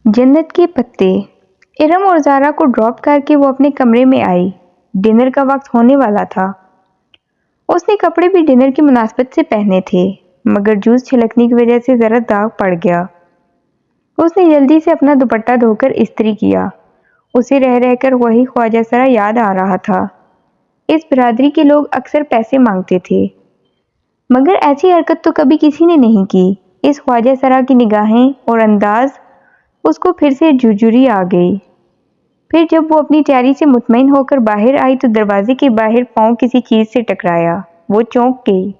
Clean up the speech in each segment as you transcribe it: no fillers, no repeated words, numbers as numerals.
جنت کے پتے۔ ارم اور زارا کو ڈراپ کر کے وہ اپنے کمرے میں آئی۔ ڈنر کا وقت ہونے والا تھا۔ اس نے کپڑے بھی ڈنر کی مناسبت سے پہنے تھے، مگر جوس چھلکنے کی وجہ سے ذرا داغ پڑ گیا۔ اس نے جلدی سے اپنا دوپٹہ دھو کر استری کیا۔ اسے رہ رہ کر وہی خواجہ سرا یاد آ رہا تھا۔ اس برادری کے لوگ اکثر پیسے مانگتے تھے، مگر ایسی حرکت تو کبھی کسی نے نہیں کی۔ اس خواجہ سرا کی نگاہیں اور انداز اس کو پھر سے جھرجھری آ گئی۔ پھر جب وہ اپنی تیاری سے مطمئن ہو کر باہر آئی تو دروازے کے باہر پاؤں کسی چیز سے ٹکرایا۔ وہ چونک گئی۔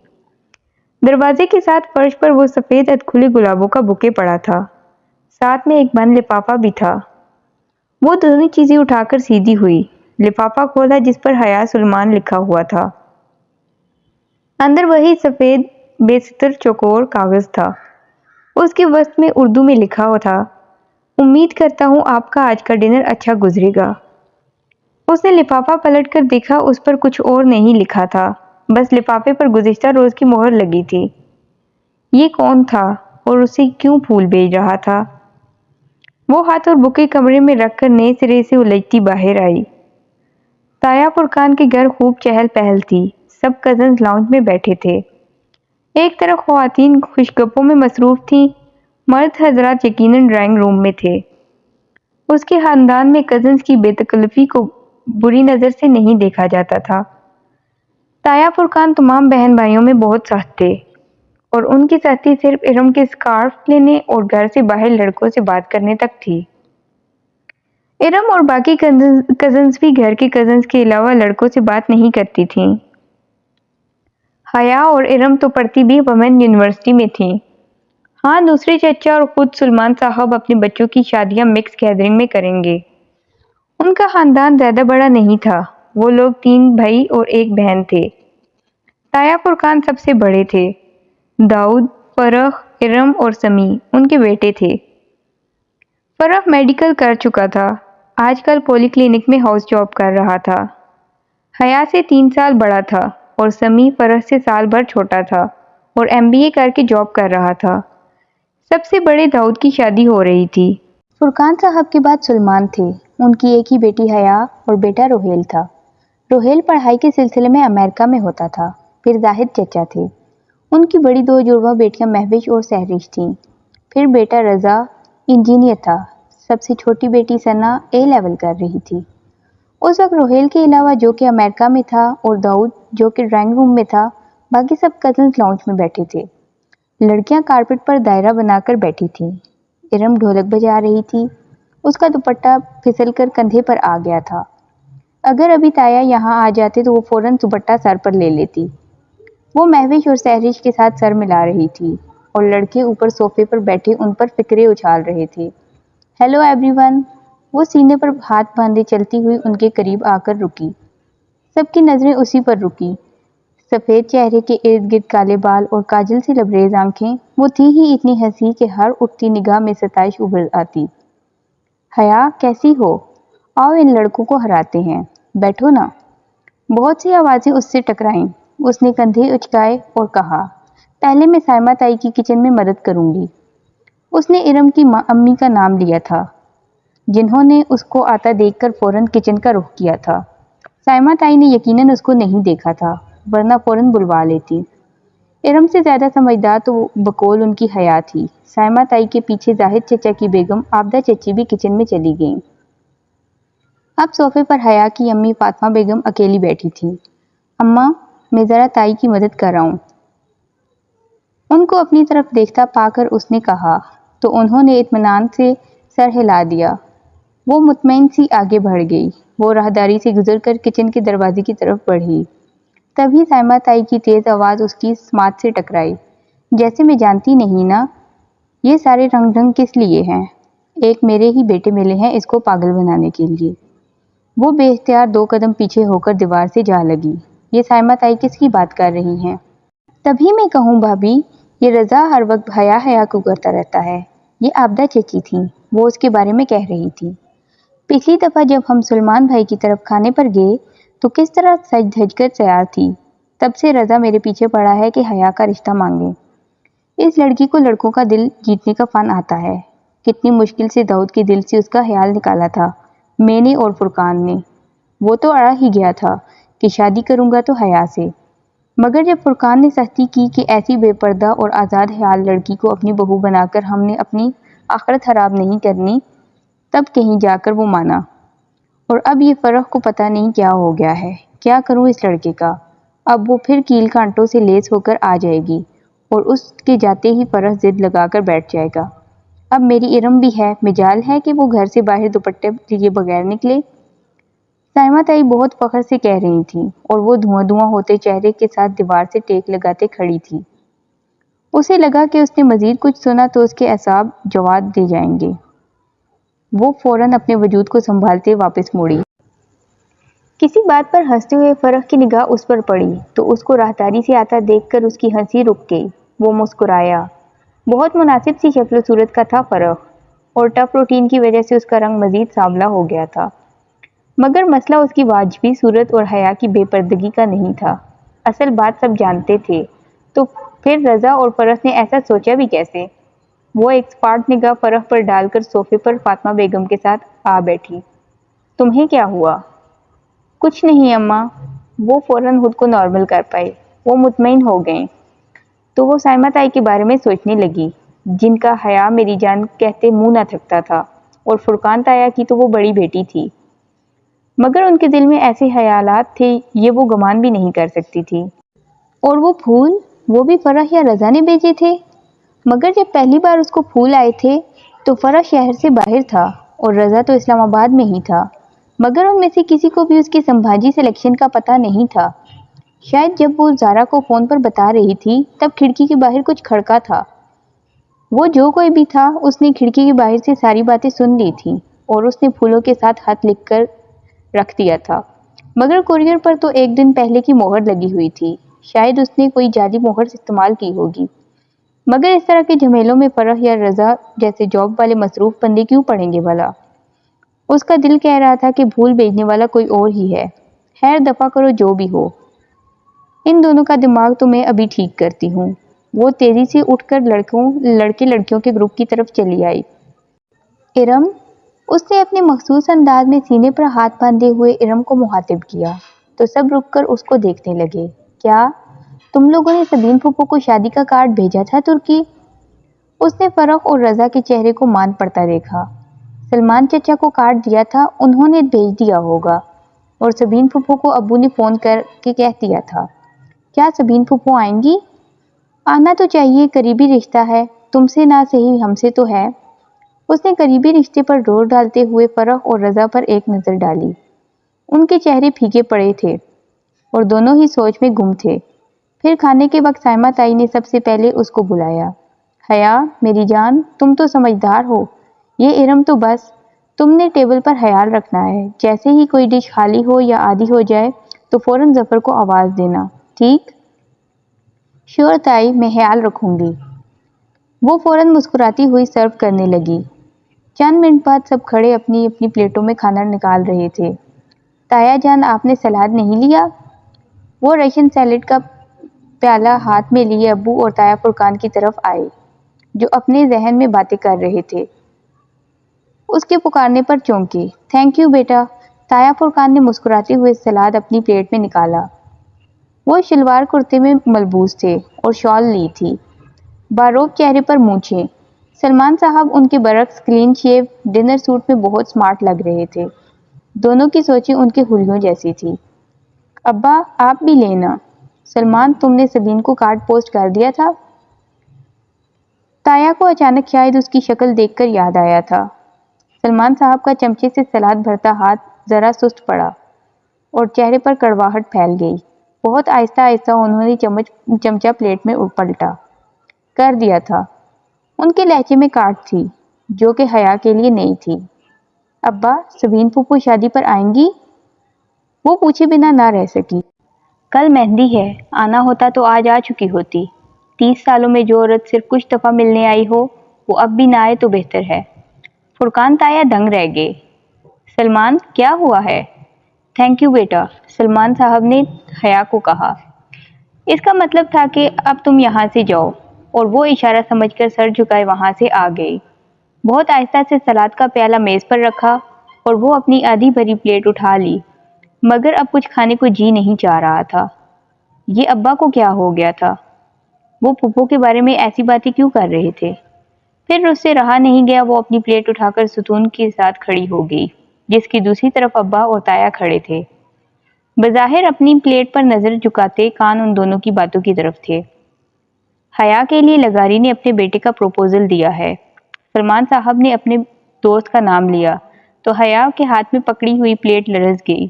دروازے کے ساتھ فرش پر وہ سفید ادکھلے گلابوں کا بوکے پڑا تھا، ساتھ میں ایک بند لفافہ بھی تھا۔ وہ دونوں چیزیں اٹھا کر سیدھی ہوئی۔ لفافہ کھولا جس پر حیا سلمان لکھا ہوا تھا۔ اندر وہی سفید بے ستر چوکور کاغذ تھا۔ اس کے وسط میں اردو میں لکھا ہوا تھا، امید کرتا ہوں آپ کا آج کا ڈنر اچھا گزرے گا۔ اس نے لفافہ پلٹ کر دیکھا، اس پر کچھ اور نہیں لکھا تھا، بس لفافے پر گزشتہ روز کی مہر لگی تھی۔ یہ کون تھا اور اسے کیوں پھول بھیج رہا تھا؟ وہ ہاتھ اور بوکے کمرے میں رکھ کر نئے سرے سے الجھتی باہر آئی۔ تایا فرقان کے گھر خوب چہل پہل تھی۔ سب کزنز لاؤنج میں بیٹھے تھے۔ ایک طرف خواتین خوش گپوں میں مصروف تھیں، مرد حضرات یقیناً ڈرائنگ روم میں تھے۔ اس کے خاندان میں کزنز کی بے تکلفی کو بری نظر سے نہیں دیکھا جاتا تھا۔ تایا فرقان تمام بہن بھائیوں میں بہت سخت تھے، اور ان کی سختی صرف ارم کے اسکارف لینے اور گھر سے باہر لڑکوں سے بات کرنے تک تھی۔ ارم اور باقی کزنز بھی گھر کے کزنز کے علاوہ لڑکوں سے بات نہیں کرتی تھیں۔ حیا اور ارم تو پڑھتی بھی ویمن یونیورسٹی میں تھیں۔ ہاں، دوسرے چچا اور خود سلمان صاحب اپنے بچوں کی شادیاں مکس گیدرنگ میں کریں گے۔ ان کا خاندان زیادہ بڑا نہیں تھا۔ وہ لوگ 3 بھائی اور 1 بہن تھے۔ تایا فرقان سب سے بڑے تھے۔ داؤد، فرح، ارم اور سمی ان کے بیٹے تھے۔ فرح میڈیکل کر چکا تھا، آج کل پولی کلینک میں ہاؤس جاب کر رہا تھا۔ حیا سے 3 سال بڑا تھا اور سمی فرح سے سال بھر چھوٹا تھا اور MBA کر کے جاب کر رہا تھا۔ سب سے بڑے داؤد کی شادی ہو رہی تھی۔ فرقان صاحب کے بعد سلمان تھے۔ ان کی ایک ہی بیٹی حیا اور بیٹا روہیل تھا۔ روہیل پڑھائی کے سلسلے میں امریکہ میں ہوتا تھا۔ پھر زاہد چچا تھے۔ ان کی بڑی 2 جڑواں بیٹیاں مہوش اور سہرش تھیں۔ پھر بیٹا رضا انجینئر تھا۔ سب سے چھوٹی بیٹی ثنا A لیول کر رہی تھی۔ اس وقت روہیل کے علاوہ جو کہ امریکہ میں تھا اور داؤد جو کہ ڈرائنگ روم میں تھا، باقی سب کزنز لاؤنج میں بیٹھے تھے۔ لڑکیاں کارپٹ پر دائرہ بنا کر بیٹھی تھیں۔ ارم ڈھولک بجا رہی تھی۔ اس کا دوپٹہ پھسل کر کندھے پر آ گیا تھا۔ اگر ابھی تایا یہاں آ جاتے تو وہ فوراً دوپٹہ سر پر لے لیتی۔ وہ مہوش اور سہرش کے ساتھ سر ملا رہی تھی اور لڑکے اوپر صوفے پر بیٹھے ان پر فکرے اچھال رہے تھے۔ Hello every one. وہ سینے پر ہاتھ باندھے چلتی ہوئی ان کے قریب آ کر رکی۔ سب کی نظریں اسی پر رکی۔ سفید چہرے کے ارد گرد کالے بال اور کاجل سے لبریز آنکھیں، وہ تھی ہی اتنی ہنسی کہ ہر اٹھتی نگاہ میں ستائش ابھر آتی۔ حیا کیسی ہو؟ آؤ ان لڑکوں کو ہراتے ہیں، بیٹھو نا۔ بہت سی آوازیں اس سے ٹکرائیں۔ اس نے کندھے اچکائے اور کہا، پہلے میں سائمہ تائی کی کچن میں مدد کروں گی۔ اس نے ارم کی امی کا نام لیا تھا، جنہوں نے اس کو آتا دیکھ کر فوراً کچن کا رخ کیا تھا۔ سائمہ تائی نے یقیناً اس کو نہیں دیکھا تھا، ورنہ فوراً بلوا لیتی۔ ارم سے زیادہ سمجھدار تو بقول ان کی حیا تھی۔ سائمہ تائی کے پیچھے زاہد چچا کی بیگم عابدہ چچی بھی کچن میں چلی گئیں۔ اب صوفے پر حیا کی امی فاطمہ بیگم اکیلی بیٹھی تھیں۔ اماں، میں ذرا تائی کی مدد کر آؤں۔ ان کو اپنی طرف دیکھتا پا کر اس نے کہا تو انہوں نے اطمینان سے سر ہلا دیا۔ وہ مطمئن سی آگے بڑھ گئی۔ وہ راہداری سے گزر کر کچن کے دروازے کی طرف بڑھی۔ تبھی سائمہ تائی کی تیز آواز اس کی سماعت سے ٹکرائی، جیسے میں جانتی نہیں نا، یہ سارے رنگ ڈھنگ کس لیے ہیں؟ ایک میرے ہی بیٹے ملے ہیں اس کو پاگل بنانے کے لیے۔ وہ بے اختیار 2 قدم پیچھے ہو کر دیوار سے جا لگی۔ یہ سائمہ تائی کس کی بات کر رہی ہیں؟ تبھی میں کہوں بھابھی، یہ رضا ہر وقت حیا حیا کو کرتا رہتا ہے۔ یہ عابدہ چچی تھیں، وہ اس کے بارے میں کہہ رہی تھی۔ پچھلی دفعہ جب ہم سلمان بھائی کی طرف کھانے پر گئے تو کس طرح سج دھج کر تیار تھی۔ تب سے رضا میرے پیچھے پڑا ہے کہ حیا کا رشتہ مانگے۔ اس لڑکی کو لڑکوں کا دل جیتنے کا فن آتا ہے۔ کتنی مشکل سے داؤد کے دل سے اس کا خیال نکالا تھا، میں نے اور فرقان نے۔ وہ تو اڑا ہی گیا تھا کہ شادی کروں گا تو حیا سے، مگر جب فرقان نے سختی کی کہ ایسی بے پردہ اور آزاد خیال لڑکی کو اپنی بہو بنا کر ہم نے اپنی آخرت خراب نہیں کرنی، تب کہیں جا کر وہ مانا۔ اور اب یہ فرح کو پتہ نہیں کیا ہو گیا ہے، کیا کروں اس لڑکے کا۔ اب وہ پھر کیل کانٹوں سے لیس ہو کر آ جائے گی اور اس کے جاتے ہی فرح ضد لگا کر بیٹھ جائے گا۔ اب میری ارم بھی ہے، مجال ہے کہ وہ گھر سے باہر دوپٹے لیے بغیر نکلے۔ سائمہ تائی بہت فخر سے کہہ رہی تھیں اور وہ دھواں دھواں ہوتے چہرے کے ساتھ دیوار سے ٹیک لگاتے کھڑی تھی۔ اسے لگا کہ اس نے مزید کچھ سنا تو اس کے اعصاب جواب دے جائیں گے۔ وہ فوراً اپنے وجود کو سنبھالتے واپس موڑی۔ کسی بات پر ہنستے ہوئے فرح کی نگاہ اس پر پڑی تو اس کو راہداری سے آتا دیکھ کر اس کی ہنسی رک گئی۔ وہ مسکرایا۔ بہت مناسب سی شکل و صورت کا تھا فرح، اور ٹف روٹین کی وجہ سے اس کا رنگ مزید سانولا ہو گیا تھا، مگر مسئلہ اس کی واجبی صورت اور حیا کی بے پردگی کا نہیں تھا۔ اصل بات سب جانتے تھے، تو پھر رضا اور فرح نے ایسا سوچا بھی کیسے؟ وہ ایک سپاٹ نگاہ فرح پر ڈال کر صوفے پر فاطمہ بیگم کے ساتھ آ بیٹھی۔ تمہیں کیا ہوا؟ کچھ نہیں اماں۔ وہ فوراً خود کو نارمل کر پائے، وہ مطمئن ہو گئیں۔ تو وہ سائمہ تائی کے بارے میں سوچنے لگی، جن کا حیا میری جان کہتے منہ نہ تھکتا تھا، اور فرقان تایا کی تو وہ بڑی بیٹی تھی، مگر ان کے دل میں ایسے خیالات تھے یہ وہ گمان بھی نہیں کر سکتی تھی۔ اور وہ پھول، وہ بھی فرح یا رضا نے بھیجے تھے؟ مگر جب پہلی بار اس کو پھول آئے تھے تو فرح شہر سے باہر تھا اور رضا تو اسلام آباد میں ہی تھا، مگر ان میں سے کسی کو بھی اس کی سمبھاجی سلیکشن کا پتہ نہیں تھا۔ شاید جب وہ زارا کو فون پر بتا رہی تھی تب کھڑکی کے باہر کچھ کھڑکا تھا۔ وہ جو کوئی بھی تھا اس نے کھڑکی کے باہر سے ساری باتیں سن لی تھیں اور اس نے پھولوں کے ساتھ خط لکھ کر رکھ دیا تھا، مگر کوریئر پر تو ایک دن پہلے کی مہر لگی ہوئی تھی۔ شاید اس نے کوئی جعلی مہر استعمال کی ہوگی، مگر اس طرح کے جھمیلوں میں فرح یا رضا جیسے جاب والے مصروف بندے کیوں پڑیں گے بھلا؟ اس کا دل کہہ رہا تھا کہ بھول بھیجنے والا کوئی اور ہی ہے۔ خیر دفع کرو جو بھی ہو، ان دونوں کا دماغ تو میں ابھی ٹھیک کرتی ہوں۔ وہ تیزی سے اٹھ کر لڑکے لڑکیوں کے گروپ کی طرف چلی آئی۔ ارم، اس نے اپنے مخصوص انداز میں سینے پر ہاتھ باندھے ہوئے ارم کو مخاطب کیا تو سب رک کر اس کو دیکھنے لگے۔ کیا تم لوگوں نے سبین پھوپھو کو شادی کا کارڈ بھیجا تھا ترکی؟ اس نے فرح اور رضا کے چہرے کو مان پڑتا دیکھا۔ سلمان چچا کو کارڈ دیا تھا، انہوں نے بھیج دیا ہوگا، اور سبین پھوپھو کو ابو نے فون کر کے کہہ دیا تھا۔ کیا سبین پھوپھو آئیں گی؟ آنا تو چاہیے، قریبی رشتہ ہے، تم سے نہ صحیح ہم سے تو ہے۔ اس نے قریبی رشتے پر زور ڈالتے ہوئے فرح اور رضا پر ایک نظر ڈالی۔ ان کے چہرے پھیکے پڑے تھے اور دونوں ہی سوچ میں گم تھے۔ پھر کھانے کے وقت سائمہ تائی نے سب سے پہلے اس کو بلایا۔ حیا میری جان، تم تو سمجھدار ہو، یہ ارم تو بس، تم نے ٹیبل پر خیال رکھنا ہے، جیسے ہی کوئی ڈش خالی ہو یا آدھی ہو جائے تو فوراً ظفر کو آواز دینا، ٹھیک؟ شور تائی، میں خیال رکھوں گی۔ وہ فوراً مسکراتی ہوئی سرو کرنے لگی۔ چند منٹ بعد سب کھڑے اپنی اپنی پلیٹوں میں کھانا نکال رہے تھے۔ تایا جان آپ نے سلاد نہیں لیا؟ وہ رشین سیلڈ کا پیالہ ہاتھ میں لیے ابو اور تایا فرقان کی طرف آئے، جو اپنے ذہن میں باتیں کر رہے تھے۔ اس کے پکارنے پر چونکے۔ تھینک یو بیٹا۔ تایا فرقان نے مسکراتے ہوئے سلاد اپنی پلیٹ میں نکالا۔ وہ شلوار کرتے میں ملبوس تھے اور شال لی تھی، باروک چہرے پر مونچھیں۔ سلمان صاحب ان کے برعکس کلین شیو ڈنر سوٹ میں بہت سمارٹ لگ رہے تھے۔ دونوں کی سوچیں ان کے حلیوں جیسی تھی۔ ابا آپ بھی لینا۔ سلمان، تم نے سبین کو کارڈ پوسٹ کر دیا تھا؟ تایا کو اچانک شاید اس کی شکل دیکھ کر یاد آیا تھا۔ سلمان صاحب کا چمچے سے سلاد بھرتا ہاتھ ذرا سست پڑا اور چہرے پر کڑواہٹ پھیل گئی۔ بہت آہستہ آہستہ انہوں نے چمچہ پلیٹ میں پلٹا کر دیا تھا۔ ان کے لہجے میں کاٹ تھی جو کہ حیا کے لیے نئی تھی۔ ابا، سبین پھوپھو شادی پر آئیں گی؟ وہ پوچھے بنا نہ رہ سکی۔ کل مہندی ہے، آنا ہوتا تو آج آ چکی ہوتی۔ 30 سالوں میں جو عورت صرف کچھ دفعہ ملنے آئی ہو وہ اب بھی نہ آئے تو بہتر ہے۔ فرقان تایا دنگ رہ گئے۔ سلمان، کیا ہوا ہے؟ تھینک یو بیٹا، سلمان صاحب نے حیا کو کہا۔ اس کا مطلب تھا کہ اب تم یہاں سے جاؤ، اور وہ اشارہ سمجھ کر سر جھکائے وہاں سے آ گئی۔ بہت آہستہ سے سلاد کا پیالہ میز پر رکھا اور وہ اپنی آدھی بھری پلیٹ اٹھا لی، مگر اب کچھ کھانے کو جی نہیں چاہ رہا تھا۔ یہ ابا کو کیا ہو گیا تھا؟ وہ پھپھو کے بارے میں ایسی باتیں کیوں کر رہے تھے؟ پھر اس سے رہا نہیں گیا، وہ اپنی پلیٹ اٹھا کر ستون کے ساتھ کھڑی ہو گئی، جس کی دوسری طرف ابا اور تایا کھڑے تھے۔ بظاہر اپنی پلیٹ پر نظر جھکاتے کان ان دونوں کی باتوں کی طرف تھے۔ حیا کے لیے لغاری نے اپنے بیٹے کا پروپوزل دیا ہے۔ سلمان صاحب نے اپنے دوست کا نام لیا تو حیا کے ہاتھ میں پکڑی ہوئی پلیٹ لرز گئی۔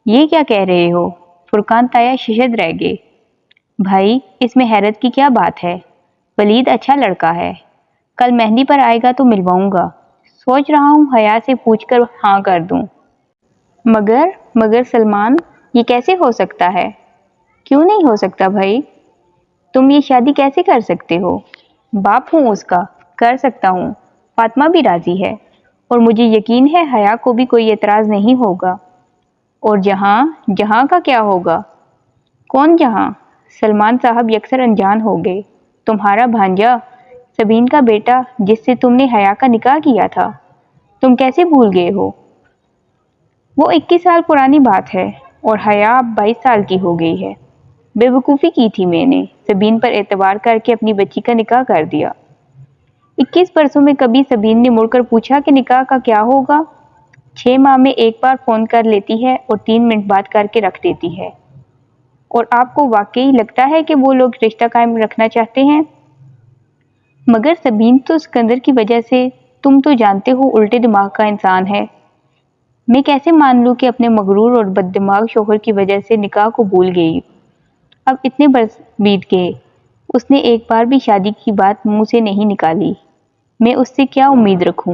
یہ کیا کہہ رہے ہو؟ فرقان تایا ششد رہ گئے۔ بھائی، اس میں حیرت کی کیا بات ہے؟ ولید اچھا لڑکا ہے، کل مہندی پر آئے گا تو ملواؤں گا۔ سوچ رہا ہوں حیا سے پوچھ کر ہاں کر دوں۔ مگر سلمان، یہ کیسے ہو سکتا ہے؟ کیوں نہیں ہو سکتا بھائی؟ تم یہ شادی کیسے کر سکتے ہو؟ باپ ہوں اس کا، کر سکتا ہوں۔ فاطمہ بھی راضی ہے اور مجھے یقین ہے حیا کو بھی کوئی اعتراض نہیں ہوگا۔ اور جہاں کا کیا ہوگا؟ کون جہاں؟ سلمان صاحب یکسر انجان ہو گئے۔ تمہارا بھانجا، سبین کا بیٹا، جس سے تم نے حیا کا نکاح کیا تھا، تم کیسے بھول گئے ہو؟ وہ 21 سال پرانی بات ہے اور حیا اب 22 سال کی ہو گئی ہے۔ بے وقوفی کی تھی میں نے، سبین پر اعتبار کر کے اپنی بچی کا نکاح کر دیا۔ 21 برسوں میں کبھی سبین نے مڑ کر پوچھا کہ نکاح کا کیا ہوگا؟ 6 ماہ میں ایک بار فون کر لیتی ہے اور 3 منٹ بات کر کے رکھ دیتی ہے۔ اور آپ کو واقعی لگتا ہے کہ وہ لوگ رشتہ قائم رکھنا چاہتے ہیں؟ مگر سبین تو سکندر کی وجہ سے، تم تو جانتے ہو، الٹے دماغ کا انسان ہے۔ میں کیسے مان لوں کہ اپنے مغرور اور بد دماغ شوہر کی وجہ سے نکاح کو بھول گئی؟ اب اتنے برس بیت گئے، اس نے ایک بار بھی شادی کی بات منہ سے نہیں نکالی، میں اس سے کیا امید رکھوں؟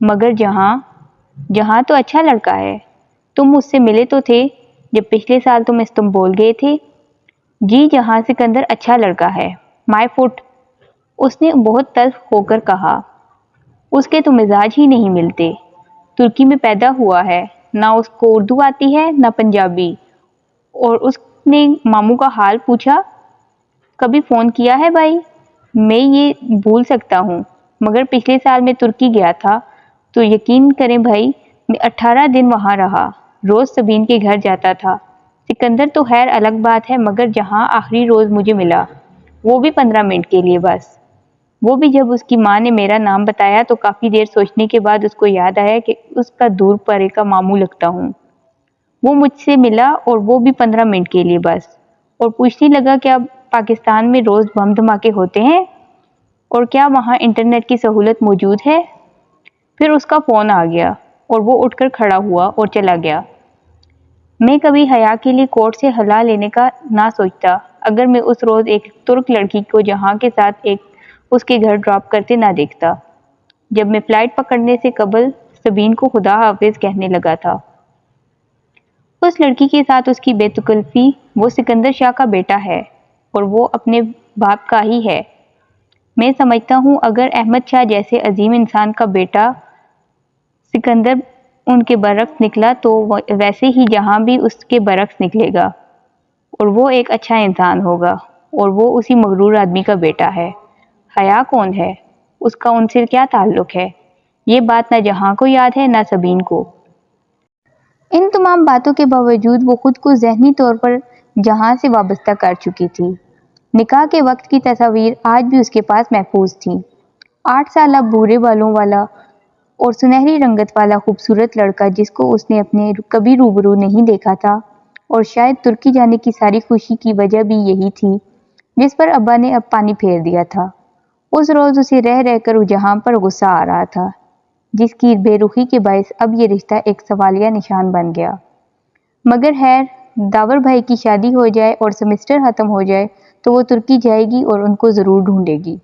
مگر جہاں تو اچھا لڑکا ہے، تم اس سے ملے تو تھے جب پچھلے سال تم استنبول گئے تھے؟ جی جہاں، سکندر اچھا لڑکا ہے، مائی فٹ، اس نے بہت تلخ ہو کر کہا۔ اس کے تو مزاج ہی نہیں ملتے، ترکی میں پیدا ہوا ہے، نہ اس کو اردو آتی ہے نہ پنجابی۔ اور اس نے ماموں کا حال پوچھا؟ کبھی فون کیا ہے بھائی؟ میں یہ بھول سکتا ہوں، مگر پچھلے سال میں ترکی گیا تھا تو یقین کریں بھائی، میں 18 دن وہاں رہا، روز سبین کے گھر جاتا تھا۔ سکندر تو خیر الگ بات ہے، مگر جہاں آخری روز مجھے ملا، وہ بھی 15 منٹ کے لیے بس۔ وہ بھی جب اس کی ماں نے میرا نام بتایا تو کافی دیر سوچنے کے بعد اس کو یاد آیا کہ اس کا دور پرے کا ماموں لگتا ہوں۔ وہ مجھ سے ملا اور وہ بھی 15 منٹ کے لیے بس، اور پوچھنے لگا کہ اب پاکستان میں روز بم دھماکے ہوتے ہیں اور کیا وہاں انٹرنیٹ کی سہولت موجود ہے؟ پھر اس کا فون آ گیا اور وہ اٹھ کر کھڑا ہوا اور چلا گیا۔ میں کبھی حیا کے لیے کورٹ سے ہلا لینے کا نہ سوچتا اگر میں اس روز ایک ترک لڑکی کو جہاں کے ساتھ اس کے گھر ڈراپ کرتے نہ دیکھتا، جب میں فلائٹ پکڑنے سے قبل سبین کو خدا حافظ کہنے لگا تھا۔ اس لڑکی کے ساتھ اس کی بے تکلفی، وہ سکندر شاہ کا بیٹا ہے اور وہ اپنے باپ کا ہی ہے۔ میں سمجھتا ہوں اگر احمد شاہ جیسے عظیم انسان کا بیٹا سکندر ان کے برعکس نکلا تو ویسے ہی جہاں بھی اس کے برعکس نکلے گا، اور وہ ایک اچھا انسان ہوگا، اور وہ اسی مغرور آدمی کا بیٹا ہے۔ حیا کون ہے؟ اس کا ان سے کیا تعلق ہے؟ یہ بات نہ جہاں کو یاد ہے نہ سبین کو۔ ان تمام باتوں کے باوجود وہ خود کو ذہنی طور پر جہاں سے وابستہ کر چکی تھی۔ نکاح کے وقت کی تصاویر آج بھی اس کے پاس محفوظ تھیں۔ 8 سالہ بھورے بالوں والا اور سنہری رنگت والا خوبصورت لڑکا جس کو اس نے اپنے کبھی روبرو نہیں دیکھا تھا، اور شاید ترکی جانے کی ساری خوشی کی وجہ بھی یہی تھی جس پر ابا نے اب پانی پھیر دیا تھا۔ اس روز اسے رہ رہ کر جہاں پر غصہ آ رہا تھا، جس کی بے رخی کے باعث اب یہ رشتہ ایک سوالیہ نشان بن گیا۔ مگر خیر، داور بھائی کی شادی ہو جائے اور سمسٹر ختم ہو جائے تو وہ ترکی جائے گی اور ان کو ضرور ڈھونڈے گی۔